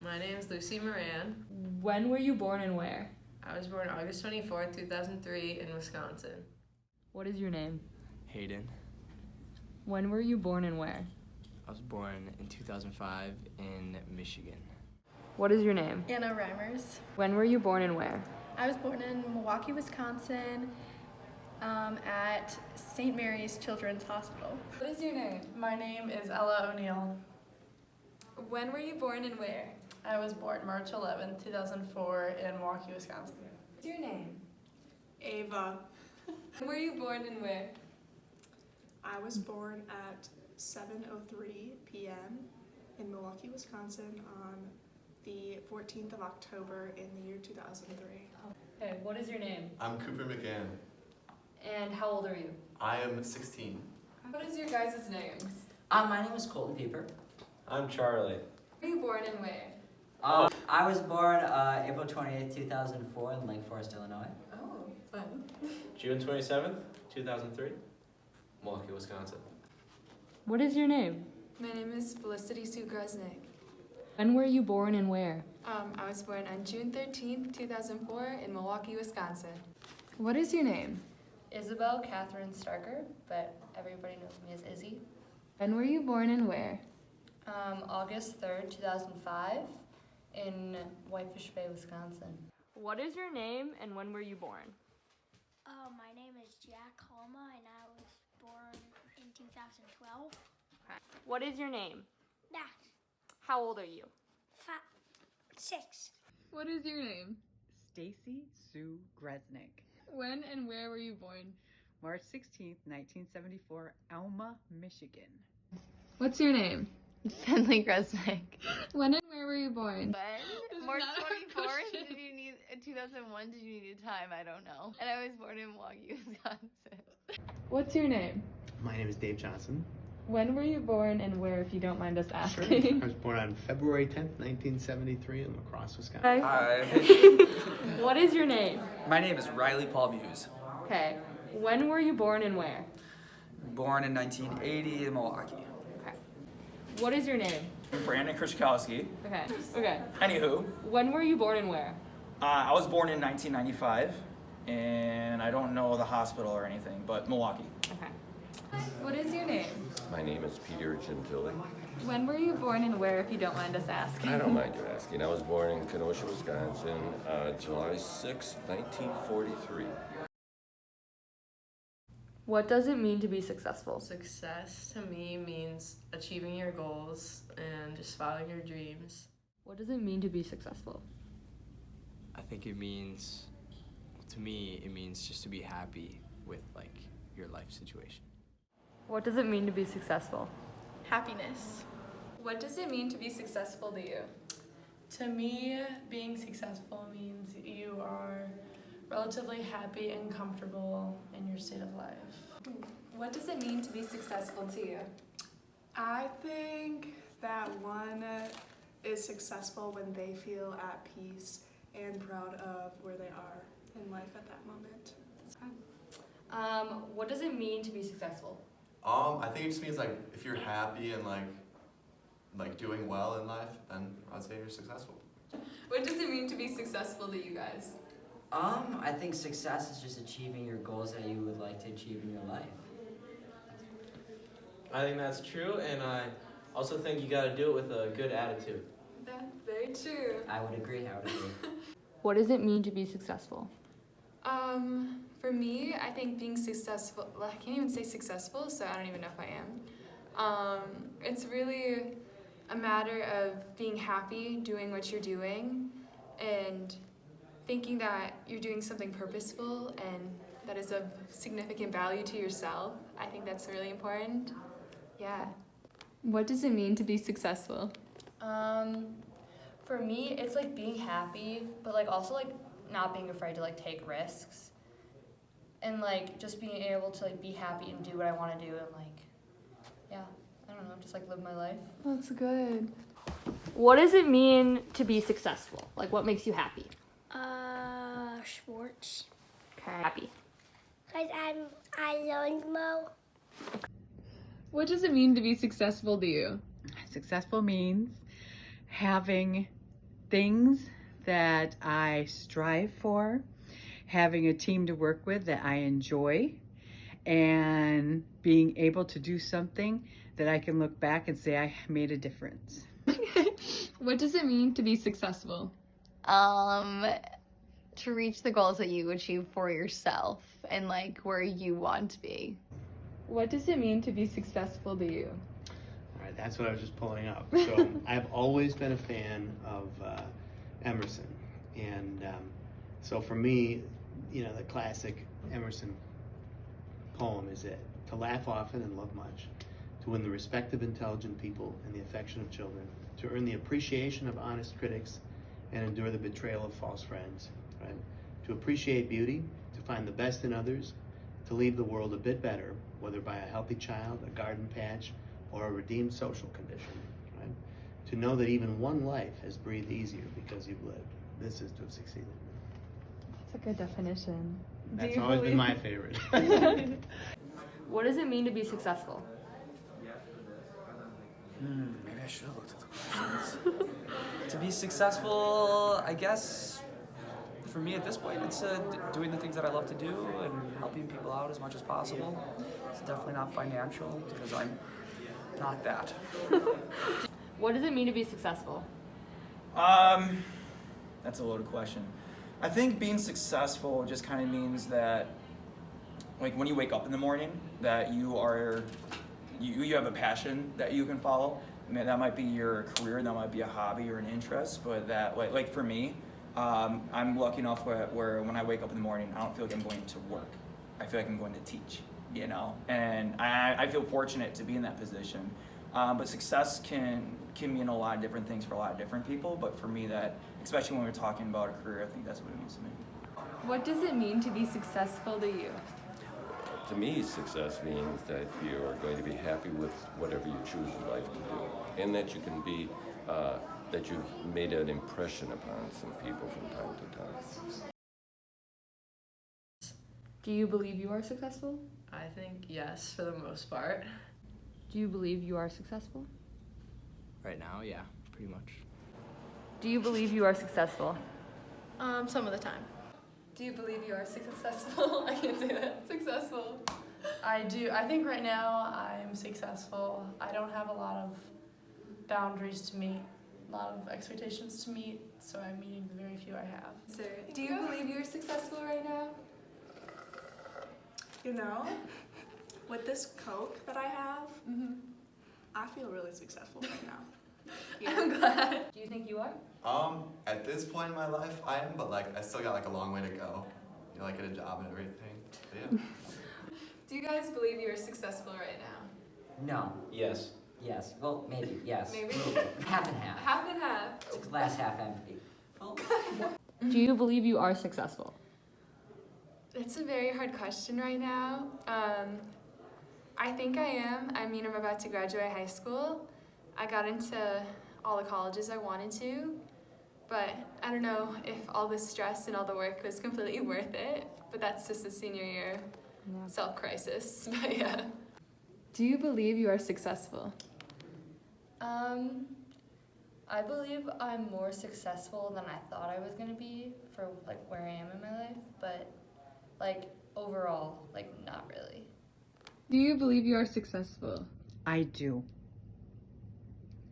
My name is Lucy Moran. When were you born and where? I was born August 24th, 2003 in Wisconsin. What is your name? Hayden. When were you born and where? I was born in 2005 in Michigan. What is your name? Anna Reimers. When were you born and where? I was born in Milwaukee, Wisconsin, at St. Mary's Children's Hospital. What is your name? My name is Ella O'Neill. When were you born and where? I was born March 11, 2004 in Milwaukee, Wisconsin. What's your name? Ava. When were you born and where? I was born at 7:03 p.m. in Milwaukee, Wisconsin on the 14th of October in the year 2003. Okay, what is your name? I'm Cooper McGann. And how old are you? I am 16. What is your guys' names? My name is Colton Pieper. I'm Charlie. Were you born and where? I was born April 28th, 2004 in Lake Forest, Illinois. Oh, fun. June 27th, 2003, Milwaukee, Wisconsin. What is your name? My name is Felicity Sue Grusnick. When were you born and where? I was born on June 13th, 2004 in Milwaukee, Wisconsin. What is your name? Isabel Catherine Starker, but everybody knows me as Izzy. When were you born and where? August 3rd, 2005 in Whitefish Bay, Wisconsin. What is your name and when were you born? My name is Jack Halma and I was born in 2012. What is your name? Max, How old are you? 6. What is your name? Stacy Sue Gresnick. When and where were you born? March 16th, 1974, Alma, Michigan. What's your name? Finley Grusnick. When and where were you born? When? March 24th? Did you need 2001? Did you need a time? I don't know. And I was born in Milwaukee, Wisconsin. What's your name? My name is Dave Johnson. When were you born and where, if you don't mind us Sure. asking? I was born on February 10th, 1973 in La Crosse, Wisconsin. Hi. What is your name? My name is Riley Paul Muse. Okay. When were you born and where? Born in 1980 in Milwaukee. Okay. What is your name? Brandon Krzyzkowski. Okay. Okay. Anywho, When were you born and where? I was born in 1995, and I don't know the hospital or anything, but Milwaukee. Okay. What is your name? My name is Peter Gentili. When were you born and where, if you don't mind us asking? I don't mind you asking. I was born in Kenosha, Wisconsin, July 6, 1943. What does it mean to be successful? Success to me means achieving your goals and just following your dreams. What does it mean to be successful? I think it means, to me, it means just to be happy with your life situation. What does it mean to be successful? Happiness. What does it mean to be successful to you? To me, being successful means you are relatively happy and comfortable in your state of life. What does it mean to be successful to you? I think that one is successful when they feel at peace and proud of where they are in life at that moment. What does it mean to be successful? I think it just means if you're happy and doing well in life, then I'd say you're successful. What does it mean to be successful to you guys? I think success is just achieving your goals that you would like to achieve in your life. I think that's true, and I also think you gotta do it with a good attitude. That's very true. I would agree. What does it mean to be successful? For me, I think being successful, I can't even say successful, so I don't even know if I am. It's really a matter of being happy doing what you're doing and thinking that you're doing something purposeful and that is of significant value to yourself. I think that's really important. Yeah. What does it mean to be successful? For me, it's being happy, but also not being afraid to take risks. And just being able to be happy and do what I want to do and yeah, I don't know, just live my life. That's good. What does it mean to be successful? What makes you happy? Sports. Okay. Happy. Because I learned more. What does it mean to be successful to you? Successful means having Things that I strive for, having a team to work with that I enjoy, and being able to do something that I can look back and say I made a difference. What does it mean to be successful? To reach the goals that you achieve for yourself and like where you want to be. What does it mean to be successful to you? All right, that's what I was just pulling up. So I've always been a fan of Emerson. And so for me, you know, the classic Emerson poem is it. To laugh often and love much. To win the respect of intelligent people and the affection of children. To earn the appreciation of honest critics and endure the betrayal of false friends. Right? To appreciate beauty, to find the best in others, to leave the world a bit better, whether by a healthy child, a garden patch, or a redeemed social condition. Right? To know that even one life has breathed easier because you've lived. This is to have succeeded. That's a good definition. That's always been my favorite. What does it mean to be successful? Maybe I should have looked at the questions. To be successful, I guess, for me at this point, it's doing the things that I love to do and helping people out as much as possible. It's definitely not financial because I'm not that. What does it mean to be successful? That's a loaded question. I think being successful just kind of means that, like, when you wake up in the morning, that you have a passion that you can follow. I mean, that might be your career, that might be a hobby or an interest, but that, like for me, I'm lucky enough where when I wake up in the morning, I don't feel like I'm going to work. I feel like I'm going to teach, you know? And I feel fortunate to be in that position. But success can mean a lot of different things for a lot of different people, but for me, that, especially when we're talking about a career, I think that's what it means to me. What does it mean to be successful to you? To me, success means that you are going to be happy with whatever you choose in life to do, and that you can be, that you've made an impression upon some people from time to time. Do you believe you are successful? I think yes, for the most part. Do you believe you are successful? Right now, yeah, pretty much. Do you believe you are successful? Some of the time. Do you believe you are successful? I can't say that. Successful. I do. I think right now I'm successful. I don't have a lot of boundaries to meet, a lot of expectations to meet, so I'm meeting the very few I have. Sarah, do you believe you're successful right now? You know, with this Coke that I have, I feel really successful right now. I'm glad. Do you think you are? At this point in my life, I am, but like I still got like a long way to go. You know, like get a job and everything. But yeah. Do you guys believe you're successful right now? No. Yes. Yes. Well, maybe. Yes. Maybe. Half and half. Half and half. It's glass half empty. Do you believe you are successful? It's a very hard question right now. I think I am. I mean, I'm about to graduate high school. I got into all the colleges I wanted to, but I don't know if all the stress and all the work was completely worth it, but that's just a senior year self-crisis, but yeah. Do you believe you are successful? I believe I'm more successful than I thought I was gonna be for like where I am in my life, but like overall, like not really. Do you believe you are successful? I do.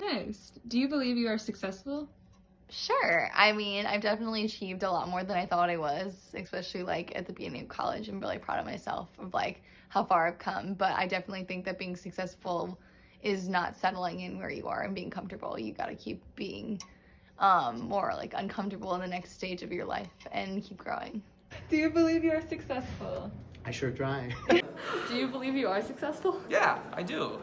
Nice. Do you believe you are successful? Sure. I mean, I've definitely achieved a lot more than I thought I was, especially like at the beginning of college. I'm really proud of myself of like how far I've come, but I definitely think that being successful is not settling in where you are and being comfortable. You got to keep being more like uncomfortable in the next stage of your life and keep growing. Do you believe you are successful? I sure try. Do you believe you are successful? Yeah, I do.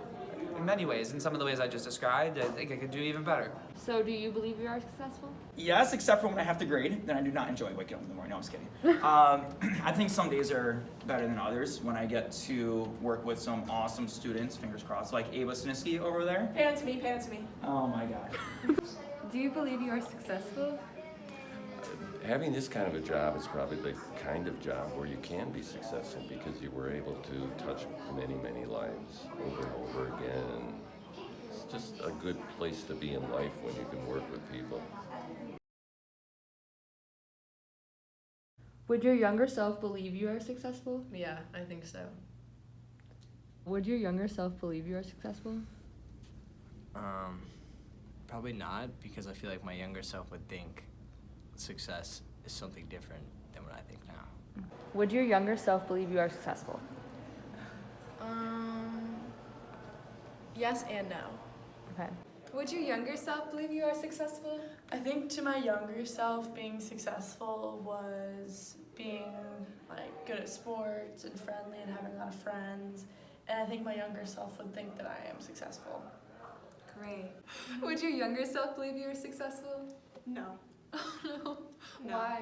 In many ways. In some of the ways I just described, I think I could do even better. So do you believe you are successful? Yes, except for when I have to grade, then I do not enjoy waking up in the morning. No, I'm just kidding. I think some days are better than others when I get to work with some awesome students, fingers crossed, like Ava Sinisky over there. Pan it to me, pan it to me. Oh my God. Do you believe you are successful? Having this kind of a job is probably the kind of job where you can be successful because you were able to touch many, many lives over and over again. It's just a good place to be in life when you can work with people. Would your younger self believe you are successful? Yeah, I think so. Would your younger self believe you are successful? Probably not, because I feel like my younger self would think success is something different than what I think now. Would your younger self believe you are successful? Yes and no. Okay. Would your younger self believe you are successful? I think to my younger self, being successful was being like good at sports and friendly and having a lot of friends. And I think my younger self would think that I am successful. Great. Would your younger self believe you are successful? No. Oh no. No. Why?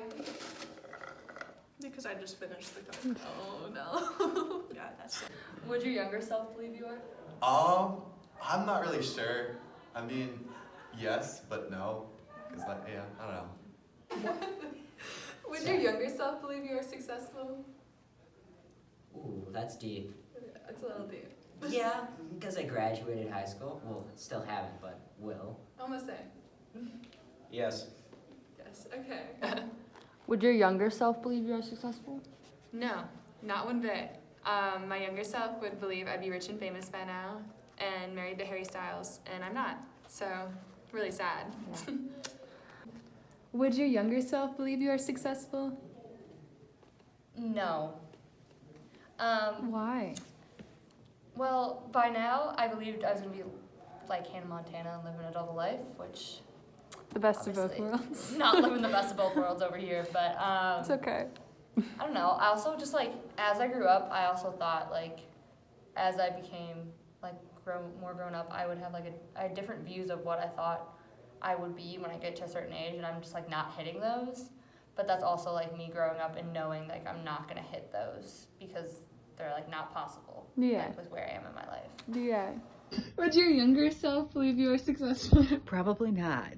Because I just finished the Coke. Oh no. Yeah, that's it. Would your younger self believe you are? I'm not really sure. I mean, yes, but no. Cause yeah, I don't know. Would your younger self believe you are successful? Ooh, that's deep. It's a little deep. Yeah, because I graduated high school. Well, still haven't, but will. Almost there. Yes. Yes. Okay. Would your younger self believe you are successful? No, not one bit. My younger self would believe I'd be rich and famous by now and married to Harry Styles, and I'm not. So, really sad. Yeah. Would your younger self believe you are successful? No. Why? Well, by now, I believed I was going to be like Hannah Montana and living a double life, which... The best of both obviously worlds. Not living the best of both worlds over here, but... It's okay. I don't know. I also just, like, as I grew up, I also thought, like, as I became, like, more grown up, I would have, like, I had different views of what I thought I would be when I get to a certain age, and I'm just, like, not hitting those. But that's also, like, me growing up and knowing, like, I'm not going to hit those because they're, like, not possible. Yeah. Like, with where I am in my life. Yeah. Would your younger self believe you are successful? Probably not.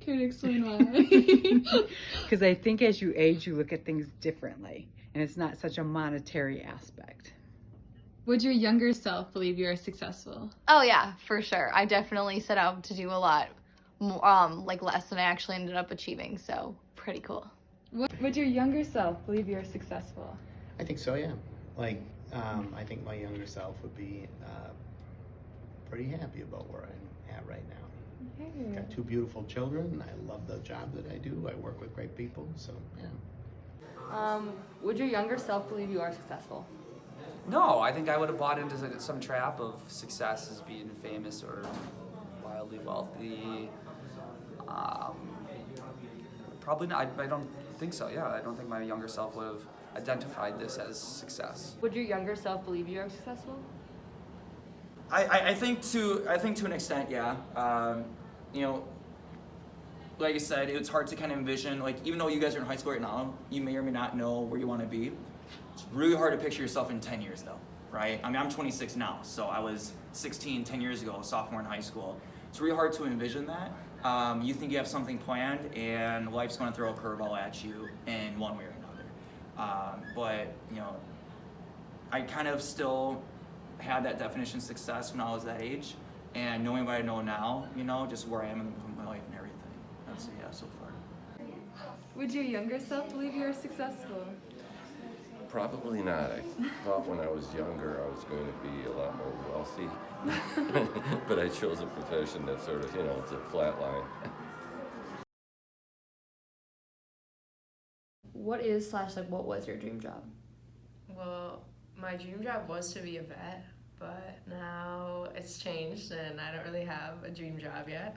Can you explain why? Because I think as you age, you look at things differently, and it's not such a monetary aspect. Would your younger self believe you are successful? Oh yeah, for sure. I definitely set out to do a lot more, like less than I actually ended up achieving, so pretty cool. Would your younger self believe you are successful? I think so, yeah. Like, I think my younger self would be pretty happy about where I'm at right now. Hey. Got 2 beautiful children. I love the job that I do. I work with great people, so yeah. Would your younger self believe you are successful? No, I think I would have bought into some trap of success as being famous or wildly wealthy. Probably not. I don't think so. Yeah, I don't think my younger self would have identified this as success. Would your younger self believe you are successful? I think to an extent, yeah. You know, like I said, it's hard to kind of envision, like, even though you guys are in high school right now, you may or may not know where you want to be. It's really hard to picture yourself in 10 years, though, right? I mean, I'm 26 now, so I was 16 10 years ago, a sophomore in high school. It's really hard to envision that. You think you have something planned, and life's going to throw a curveball at you in one way or another. But, you know, I kind of still had that definition of success when I was that age, and knowing what I know now, you know, just where I am in my life and everything. That's yeah, so far. Would your younger self believe you are successful? Probably not. I thought when I was younger I was going to be a lot more wealthy, but I chose a profession that sort of, you know, it's a flat line. What is / like what was your dream job? Well, my dream job was to be a vet, but now it's changed and I don't really have a dream job yet.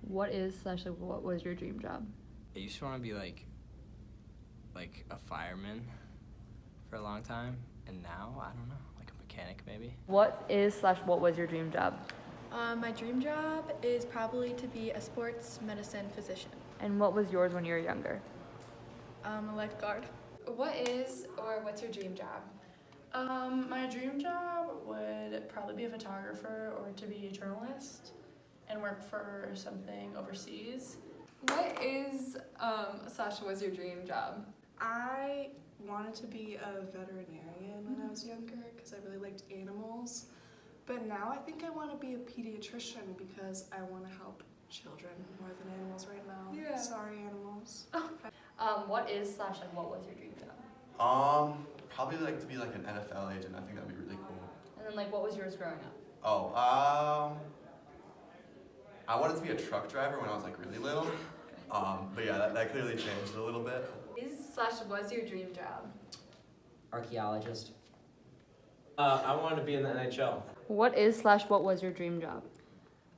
What is / like what was your dream job? I used to want to be like a fireman for a long time, and now I don't know, like a mechanic maybe. What is / what was your dream job? My dream job is probably to be a sports medicine physician. And what was yours when you were younger? A lifeguard. What is or what's your dream job? My dream job would probably be a photographer or to be a journalist and work for something overseas. What is / was your dream job? I wanted to be a veterinarian when I was younger because I really liked animals. But now I think I want to be a pediatrician because I want to help children more than animals right now. Yeah. Sorry, animals. What is / like what was your dream job? Probably like to be like an NFL agent. I think that'd be really cool. And then like what was yours growing up? Oh, I wanted to be a truck driver when I was like really little. But yeah, that clearly changed a little bit. Is / was your dream job? Archaeologist. I wanted to be in the NHL. What is / what was your dream job?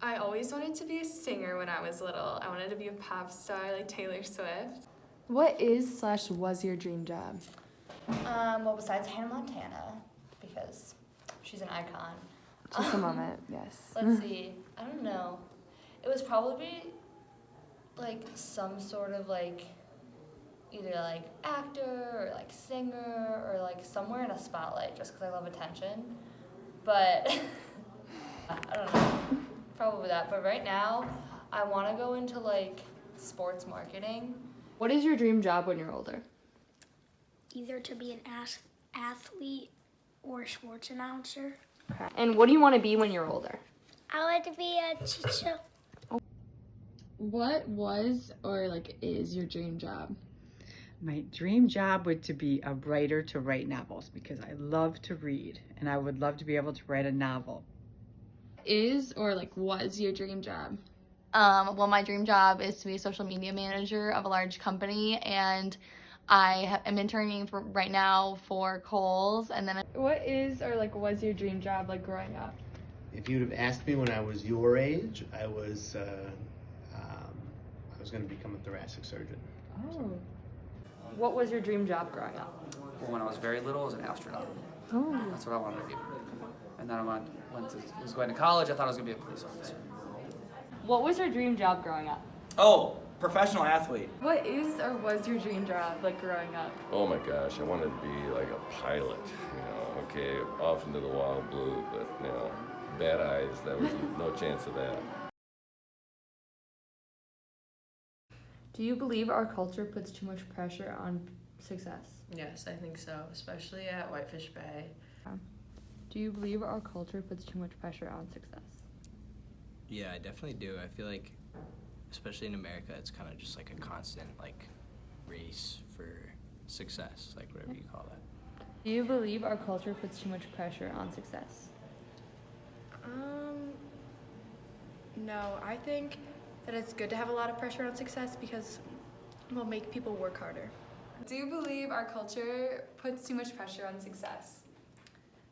I always wanted to be a singer when I was little. I wanted to be a pop star like Taylor Swift. What is / was your dream job? Well, besides Hannah Montana, because she's an icon. Just a moment, yes. Let's see. I don't know. It was probably like some sort of like either like actor or like singer or like somewhere in a spotlight just because I love attention. But I don't know. Probably that. But right now, I want to go into like sports marketing. What is your dream job when you're older? Either to be an athlete or a sports announcer. Okay. And what do you want to be when you're older? I like to be a teacher. What was or like is your dream job? My dream job would to be a writer to write novels because I love to read and I would love to be able to write a novel. Is or like was your dream job? Well, my dream job is to be a social media manager of a large company, and I am interning for right now for Kohl's, and then. What is or like was your dream job like growing up? If you'd have asked me when I was your age, I was going to become a thoracic surgeon. Oh. What was your dream job growing up? Well, when I was very little, I was an astronaut. Oh. That's what I wanted to be. And then I was going to college. I thought I was going to be a police officer. What was your dream job growing up? Oh, professional athlete. What is or was your dream job like growing up? Oh my gosh, I wanted to be like a pilot, okay, off into the wild blue, but, bad eyes, there was no chance of that. Do you believe our culture puts too much pressure on success? Yes, I think so, especially at Whitefish Bay. Do you believe our culture puts too much pressure on success? Yeah, I definitely do. I feel like, especially in America, it's kind of just like a constant like race for success, like whatever you call that. Do you believe our culture puts too much pressure on success? No, I think that it's good to have a lot of pressure on success because it will make people work harder. Do you believe our culture puts too much pressure on success?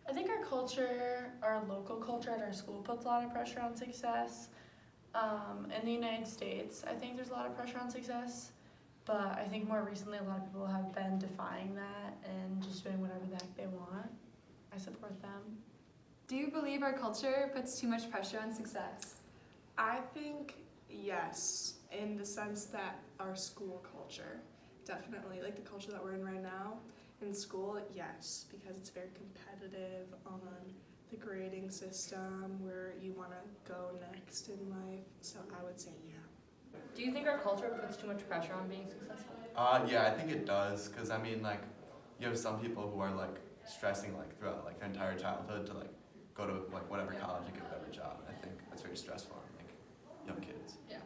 I think our culture, our local culture at our school puts a lot of pressure on success. In the United States, I think there's a lot of pressure on success, but I think more recently a lot of people have been defying that and just doing whatever the heck they want. I support them. Do you believe our culture puts too much pressure on success? I think yes, in the sense that our school culture, definitely, like the culture that we're in right now, in school, yes, because it's very competitive on the grading system, where you want to go next in life, so I would say yeah. Do you think our culture puts too much pressure on being successful? Yeah, I think it does, because I mean, like, you have some people who are like stressing like throughout like their entire childhood to like go to like whatever college and get whatever job. And I think that's very stressful on like young kids. Yeah.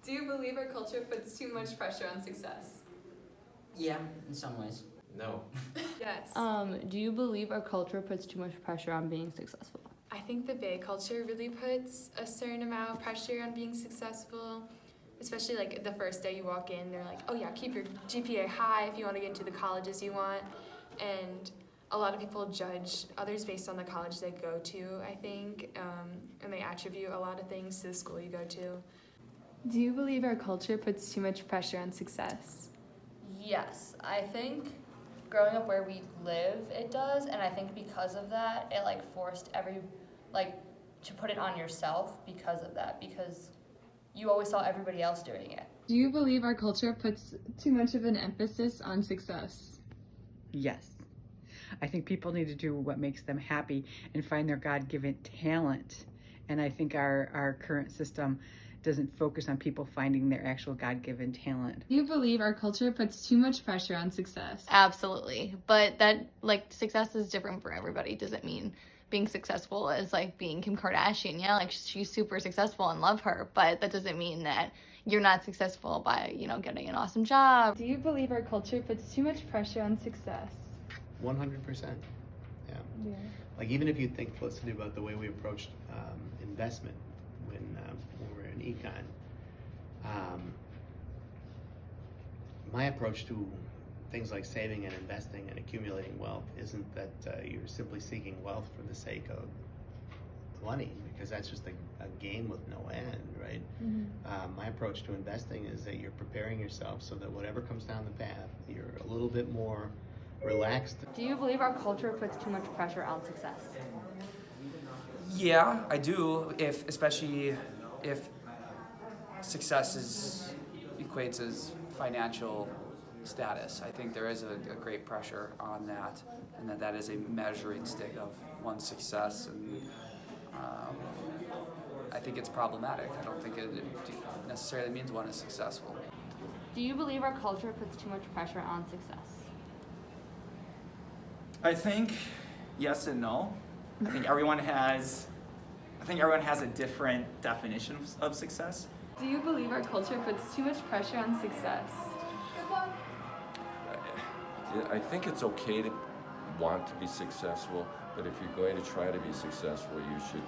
Do you believe our culture puts too much pressure on success? Yeah, in some ways. No. Yes. Do you believe our culture puts too much pressure on being successful? I think the Bay culture really puts a certain amount of pressure on being successful, especially like the first day you walk in, they're like, oh yeah, keep your GPA high if you want to get into the colleges you want. And a lot of people judge others based on the college they go to, I think, and they attribute a lot of things to the school you go to. Do you believe our culture puts too much pressure on success? Yes, I think growing up where we live, it does, and I think because of that, it like forced to put it on yourself because of that, because you always saw everybody else doing it. Do you believe our culture puts too much of an emphasis on success? Yes. I think people need to do what makes them happy and find their God-given talent. And I think our current system doesn't focus on people finding their actual God-given talent. Do you believe our culture puts too much pressure on success? Absolutely. But that, like, success is different for everybody. Doesn't mean being successful is like being Kim Kardashian. Yeah, like she's super successful and love her, but that doesn't mean that you're not successful by, you know, getting an awesome job. Do you believe our culture puts too much pressure on success? 100%. Yeah. Like even if you think, Felicity, about the way we approached investment when we were in econ, my approach to things like saving and investing and accumulating wealth isn't that you're simply seeking wealth for the sake of money, because that's just a game with no end, right? My approach to investing is that you're preparing yourself so that whatever comes down the path, you're a little bit more relaxed. Do you believe our culture puts too much pressure on success? Yeah, I do. Especially if success equates as financial status. I think there is a great pressure on that, and that is a measuring stick of one's success. And I think it's problematic. I don't think it necessarily means one is successful. Do you believe our culture puts too much pressure on success? I think yes and no. I think everyone has a different definition of success. Do you believe our culture puts too much pressure on success? I think it's okay to want to be successful, but if you're going to try to be successful, you should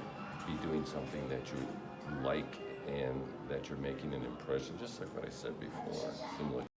be doing something that you like and that you're making an impression, just like what I said before, similar